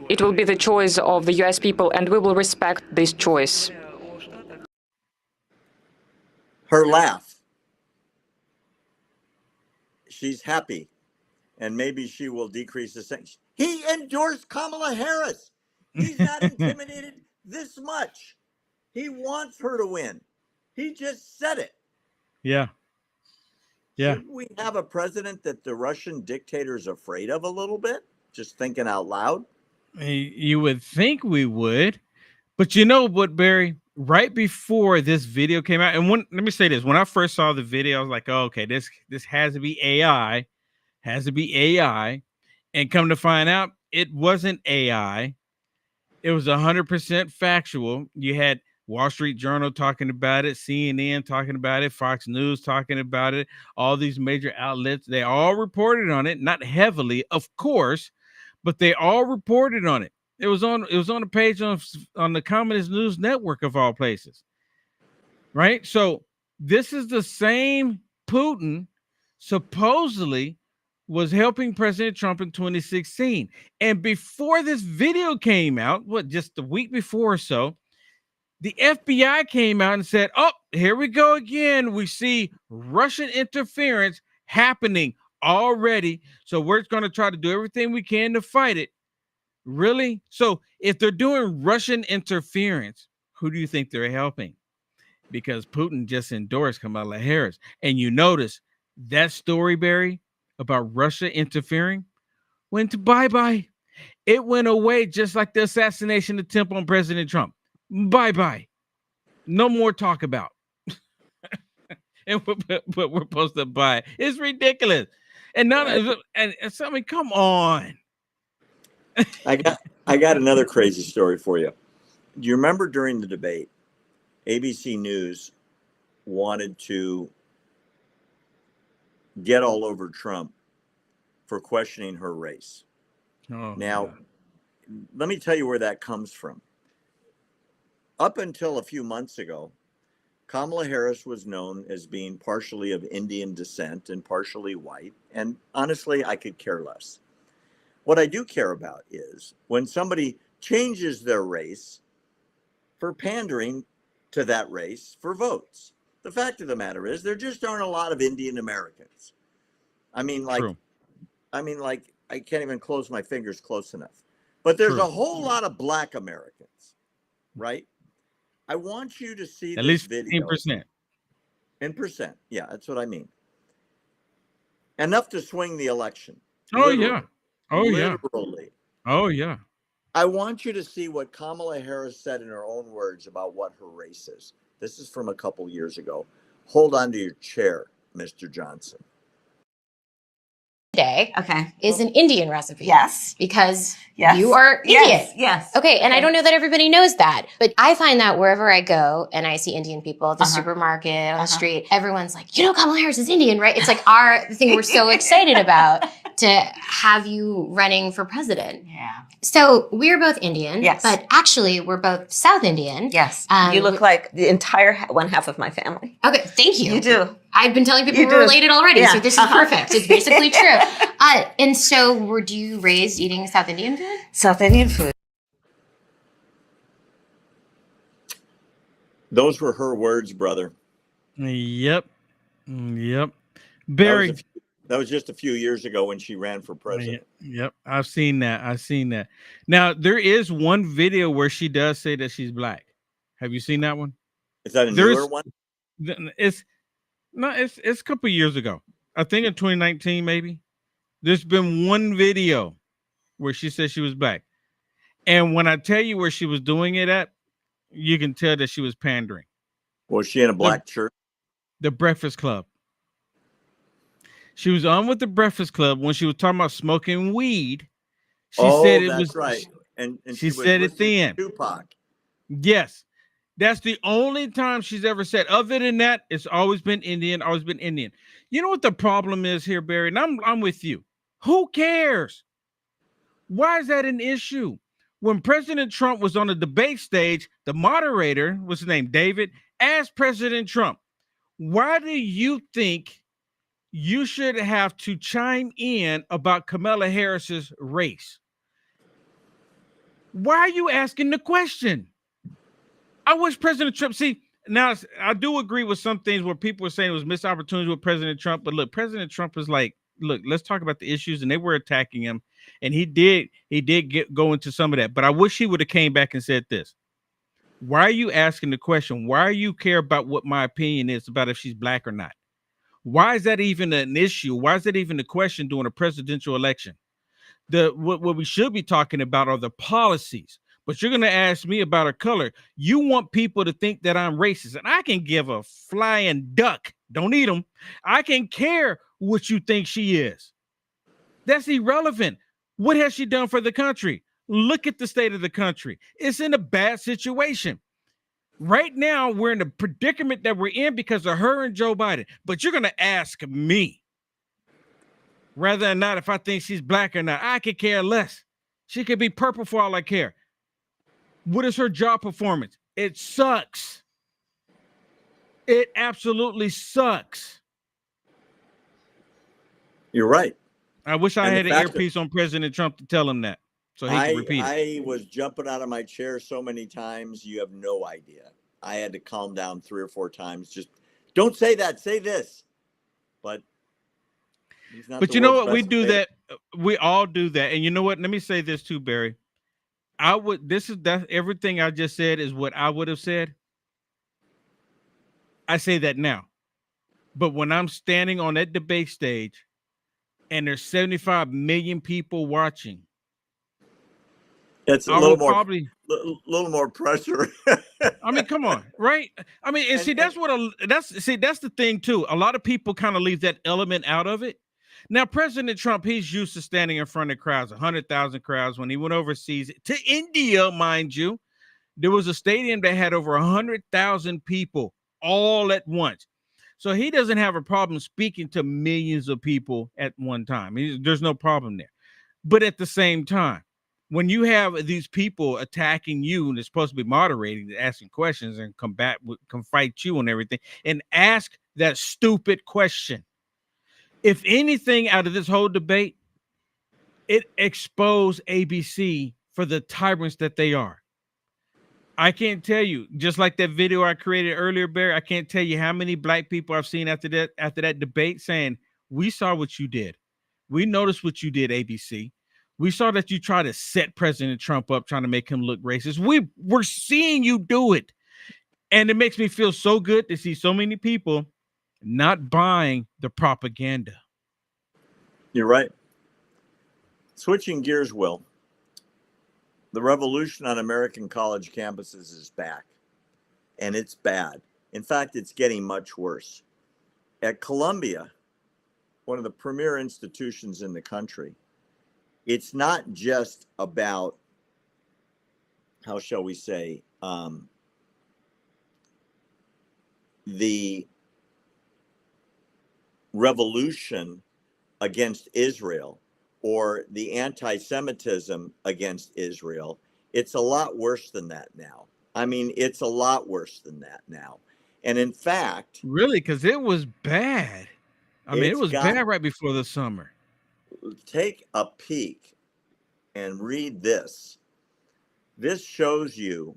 it will be the choice of the U.S. people, and we will respect this choice. Her laugh. She's happy, and maybe she will decrease the sanctions. He endorsed Kamala Harris. He's not intimidated this much. He wants her to win. He just said it. Yeah. Should we have a president that the Russian dictator is afraid of a little bit? Just thinking out loud. You would think we would, but you know what, Barry? Right before this video came out, and let me say this: when I first saw the video, I was like, "Oh, okay, this has to be AI, And come to find out, it wasn't AI. It was 100% factual. You had Wall Street Journal talking about it, CNN talking about it, Fox News talking about it, all these major outlets, they all reported on it, not heavily, of course, but they all reported on it. It was on the page on the Communist News Network of all places. Right? So this is the same Putin supposedly was helping President Trump in 2016. And before this video came out, just a week before or so, the FBI came out and said, oh, here we go again. We see Russian interference happening already. So we're going to try to do everything we can to fight it. Really? So if they're doing Russian interference, who do you think they're helping? because Putin just endorsed Kamala Harris. And you notice that story, Barry, about Russia interfering went to bye-bye. It went away just like the assassination attempt on President Trump. Bye-bye. No more talk about. And what we're supposed to buy. It's ridiculous. And none of and I mean, come on. I got another crazy story for you. Do you remember during the debate, ABC News wanted to get all over Trump for questioning her race? Oh, Now, God. let me tell you where that comes from. Up until a few months ago, Kamala Harris was known as being partially of Indian descent and partially white. And honestly, I could care less. What I do care about is when somebody changes their race for pandering to that race for votes. The fact of the matter is there just aren't a lot of Indian Americans. I mean, like, True. I can't even close my fingers close enough. But there's True. a whole lot of Black Americans, right? I want you to see At this least video 15%. in percent. Yeah, that's what I mean. Enough to swing the election. Oh, Literally. yeah. Oh, yeah. Literally. Oh, yeah. I want you to see what Kamala Harris said in her own words about what her race is. This is from a couple years ago. Hold on to your chair, Mr. Johnson. Today Okay. is an Indian recipe. Yes. Because Yes. you are Indian. Yes. Yes. Okay, and I don't know that everybody knows that, but I find that wherever I go and I see Indian people at the supermarket, on the street, everyone's like, you know, Kamala Harris is Indian, right? It's like the thing we're so excited about to have you running for president. Yeah. So we're both Indian, Yes. but actually we're both South Indian. Yes. Um, you look like the entire one half of my family. Okay, thank you. You do. I've been telling people You we're do. related already, Yeah. so this is perfect. It's basically true. And so were you raised eating South Indian food? South Indian food. Those were her words, brother. Yep. Yep. That Barry. was, that was just a few years ago when she ran for president. Yep. I've seen that. Now, there is one video where she does say that she's Black. Have you seen that one? Is that a There newer is- one? It's a couple years ago. I think in 2019, maybe. There's been one video where she said she was Black. And when I tell you where she was doing it at, you can tell that she was pandering. Was she in a black shirt? The Breakfast Club. She was on with the Breakfast Club when she was talking about smoking weed. She said it that's was right. And she was said it listening then. to Tupac. Yes. That's the only time she's ever said. Other than that, it's always been Indian, always been Indian. You know what the problem is here, Barry? And I'm with you. Who cares? Why is that an issue? When President Trump was on the debate stage, the moderator, what's his name, David, asked President Trump, why do you think you should have to chime in about Kamala Harris's race? Why are you asking the question? I wish President Trump, see, now I do agree with some things where people are saying it was missed opportunities with President Trump, but look, President Trump is like, look, let's talk about the issues, and they were attacking him, and he did go into some of that, but I wish he would have came back and said this. Why are you asking the question? Why do you care about what my opinion is about if she's Black or not? Why is that even an issue? Why is that even a question during a presidential election? What we should be talking about are the policies. But you're going to ask me about her color. You want people to think that I'm racist, and I can give a flying duck. Don't eat them. I can care what you think she is. That's irrelevant. What has she done for the country? Look at the state of the country. It's in a bad situation. Right now, we're in the predicament that we're in because of her and Joe Biden. But you're going to ask me whether or not if I think she's Black or not. I could care less. She could be purple for all I care. What is her job performance? It sucks. It absolutely sucks. You're right. I wish I And the had an fact that- earpiece on President Trump to tell him that, so he can repeat it. I was jumping out of my chair so many times, you have no idea. I had to calm down 3 or 4 times. Just don't say that. Say this. But he's not But the you know world's what? We best do debater. that. We all do that. And you know what? Let me say this too, Barry. Everything I just said is what I would have said. I say that now. But when I'm standing on that debate stage and there's 75 million people watching, It's a I little will more, probably, little more pressure. I mean, come on, right? I mean, and And- see, that's that's the thing too. A lot of people kind of leave that element out of it. Now, President Trump, he's used to standing in front of crowds, 100,000 crowds. When he went overseas to India, mind you, there was a stadium that had over 100,000 people all at once. So he doesn't have a problem speaking to millions of people at one time. There's no problem there. But at the same time, when you have these people attacking you and they're supposed to be moderating, asking questions and come fight you and everything, and ask that stupid question. If anything out of this whole debate, it exposed ABC for the tyrants that they are. I can't tell you, just like that video I created earlier, Barry, I can't tell you how many black people I've seen after that debate saying, we saw what you did. We noticed what you did, ABC. We saw that you tried to set President Trump up, trying to make him look racist. We're seeing you do it. And it makes me feel so good to see so many people not buying the propaganda. You're right. Switching gears, Will. The revolution on American college campuses is back, and it's bad. In fact, it's getting much worse. At Columbia, one of the premier institutions in the country, it's not just about, how shall we say, the revolution against Israel or the anti-Semitism against Israel. It's a lot worse than that now. I mean, it's a lot worse than that now. And in fact, really, because it was bad. I mean, it was bad right before the summer. Take a peek and read this. This shows you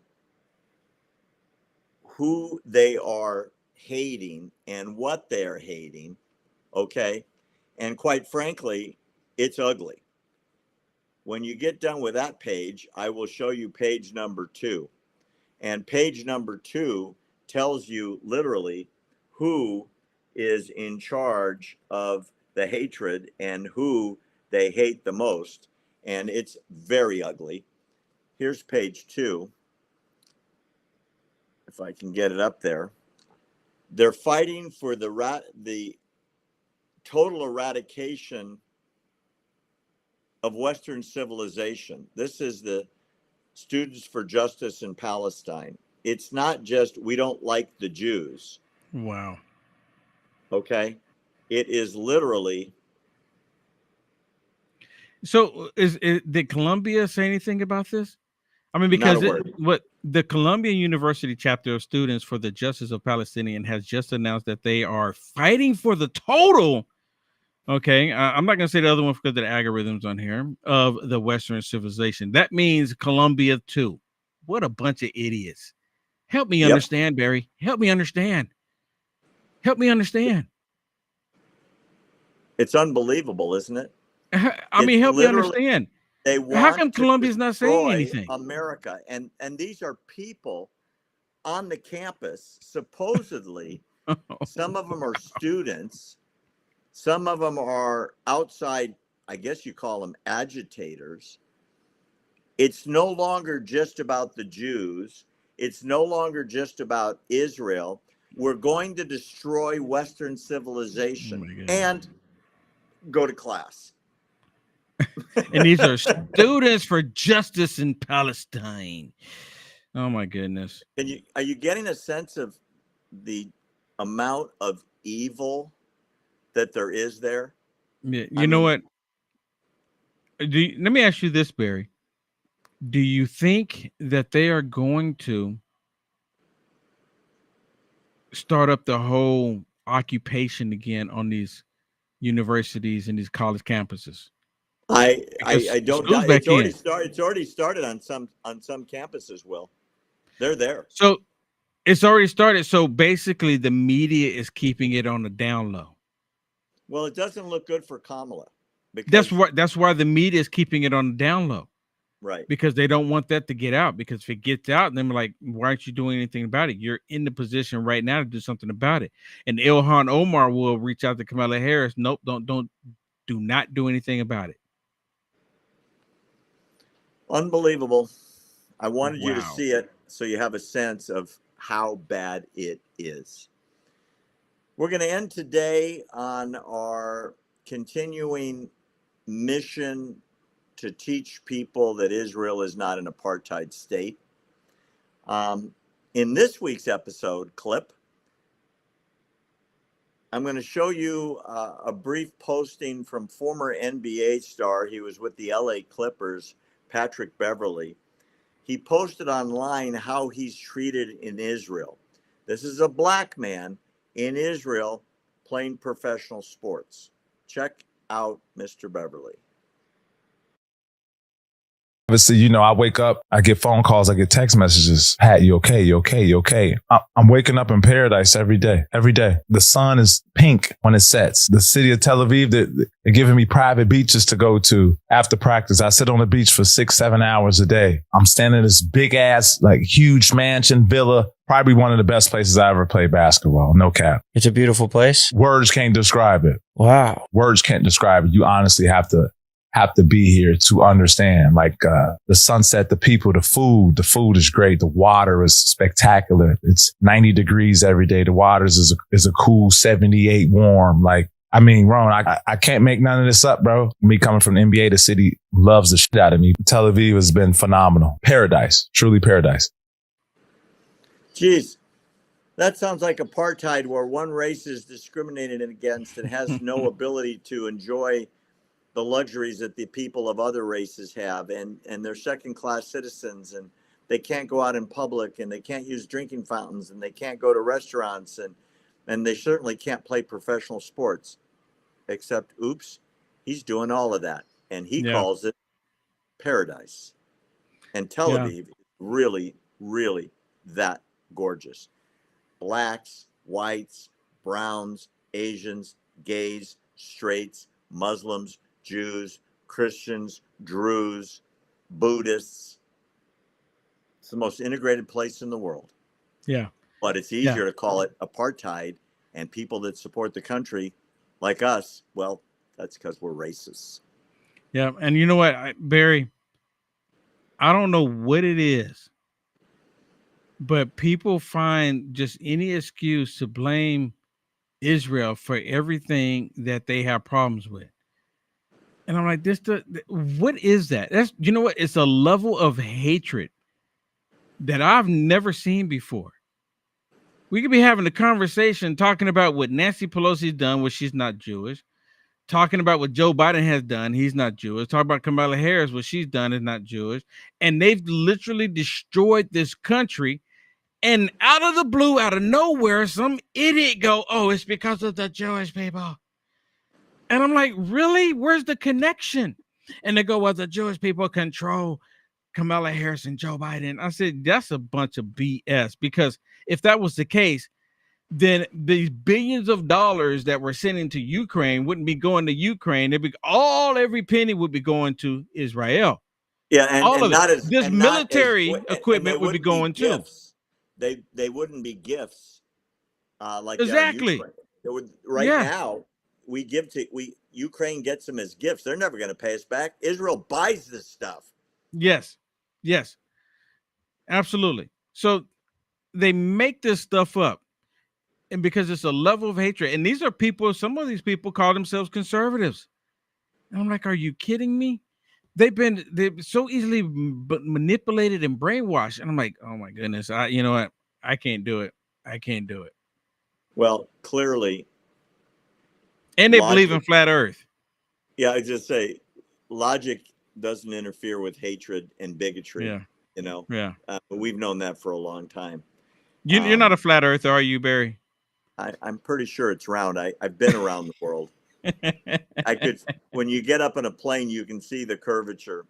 who they are hating and what they're hating. Okay. And quite frankly, it's ugly. When you get done with that page, I will show you page number 2. And page number 2 tells you literally who is in charge of the hatred and who they hate the most. And it's very ugly. Here's page 2. If I can get it up there. They're fighting for the total eradication of Western civilization. This is the Students for Justice in Palestine. It's not just we don't like the Jews. Wow. Okay. It is literally. So did Columbia say anything about this? I mean, because what the Columbia University chapter of Students for the Justice of Palestinian has just announced that they are fighting for the total. Okay, I'm not going to say the other one because of the algorithms on here of the Western civilization. That means Columbia too. What a bunch of idiots. Help me understand, Barry. Help me understand. Help me understand. It's unbelievable, isn't it? I mean, help me understand. How come Columbia's not saying anything? America, and these are people on the campus, supposedly. Some of them are students. Some of them are outside, I guess you call them agitators. It's no longer just about the Jews. It's no longer just about Israel. We're going to destroy Western civilization and go to class. And these are Students for Justice in Palestine. Oh my goodness. Are you getting a sense of the amount of evil that there is there? Yeah, you know what? Let me ask you this, Barry. Do you think that they are going to start up the whole occupation again on these universities and these college campuses? I don't. It's already started on some campuses. Will, they're there. So it's already started. So basically, the media is keeping it on the down low. Well, it doesn't look good for Kamala. Because that's why the media is keeping it on the down low. Right. because they don't want that to get out. Because if it gets out, then they're like, why aren't you doing anything about it? You're in the position right now to do something about it. And Ilhan Omar will reach out to Kamala Harris. Nope, do not do anything about it. Unbelievable. I wanted you to Wow. see it so you have a sense of how bad it is. We're going to end today on our continuing mission to teach people that Israel is not an apartheid state. In this week's episode clip, I'm going to show you a brief posting from former NBA star. He was with the LA Clippers, Patrick Beverley. He posted online how he's treated in Israel. This is a black man in Israel playing professional sports. Check out Mr. Beverley. Obviously, you know, I wake up, I get phone calls, I get text messages. Pat, you okay? You okay? You okay? I'm waking up in paradise every day. Every day. The sun is pink when it sets. The city of Tel Aviv, they're giving me private beaches to go to after practice. I sit on the beach for 6-7 hours a day. I'm standing in this big ass, like huge mansion villa. Probably one of the best places I ever played basketball. No cap. It's a beautiful place. Words can't describe it. Wow. Words can't describe it. You honestly have to be here to understand, like, the sunset, the people, the food is great. The water is spectacular. It's 90 degrees every day. The water is a cool 78 warm. Like, I mean, Ron, I can't make none of this up, bro. Me coming from the NBA, the city loves the shit out of me. Tel Aviv has been phenomenal. Paradise, truly paradise. Geez, that sounds like apartheid, where one race is discriminated against and has no ability to enjoy the luxuries that the people of other races have, and they're second-class citizens, and they can't go out in public, and they can't use drinking fountains, and they can't go to restaurants, and they certainly can't play professional sports. Except, oops, he's doing all of that, and he calls it paradise. And Tel Aviv is really, really that gorgeous. Blacks, whites, browns, Asians, gays, straights, Muslims, Jews, Christians, Druze, Buddhists. It's the most integrated place in the world. Yeah. But it's easier to call it apartheid, and people that support the country like us, well, that's because we're racists. Yeah. And you know what, Barry, I don't know what it is, but people find just any excuse to blame Israel for everything that they have problems with. And I'm like, what is that? That's, you know what? It's a level of hatred that I've never seen before. We could be having a conversation talking about what Nancy Pelosi's done, which she's not Jewish. Talking about what Joe Biden has done, he's not Jewish. Talking about Kamala Harris, what she's done is not Jewish. And they've literally destroyed this country. And out of the blue, out of nowhere, some idiot go, oh, it's because of the Jewish people. And I'm like, really? Where's the connection? And they go, well, the Jewish people control Kamala Harris and Joe Biden. I said, that's a bunch of BS, because if that was the case, then these billions of dollars that we're sending to Ukraine wouldn't be going to Ukraine. Every penny would be going to Israel. Yeah, and all of not it. as This and not military as, equipment would be going too. Gifts. They wouldn't be gifts like exactly. Ukraine. It would, now we Ukraine gets them as gifts. They're never going to pay us back. Israel buys this stuff. Yes, absolutely. So they make this stuff up, and because it's a level of hatred, and these are people. Some of these people call themselves conservatives. And I'm like, are you kidding me? They've so easily manipulated and brainwashed, and I'm like, oh my goodness, you know what? I can't do it. Well, clearly. And they believe in flat Earth. Yeah, I just say logic doesn't interfere with hatred and bigotry. Yeah. You know. Yeah. We've known that for a long time. You're not a flat earther, are you, Barry? I'm pretty sure it's round. I've been around the world. When you get up in a plane, you can see the curvature.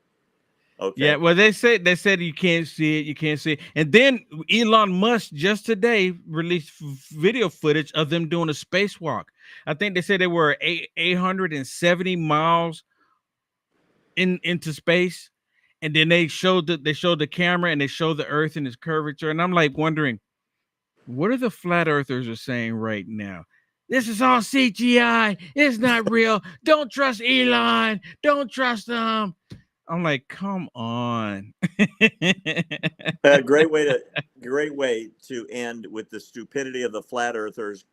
Okay. Yeah, well, they said you can't see it. And then Elon Musk just today released video footage of them doing a spacewalk. I think they said they were 870 miles into space, And then they showed the camera and they showed the Earth and its curvature, and I'm like wondering, what are the flat earthers are saying right now? This is all CGI. It's not real. Don't trust Elon. Don't trust them. I'm like, come on. Great way to end with the stupidity of the flat earthers,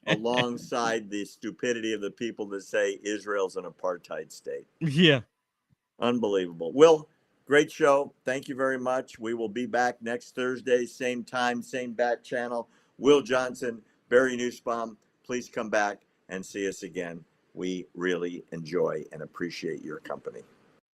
alongside the stupidity of the people that say Israel's an apartheid state. Yeah. Unbelievable. Will, great show. Thank you very much. We will be back next Thursday, same time, same bat channel. Will Johnson, Barry Nussbaum, please come back and see us again. We really enjoy and appreciate your company.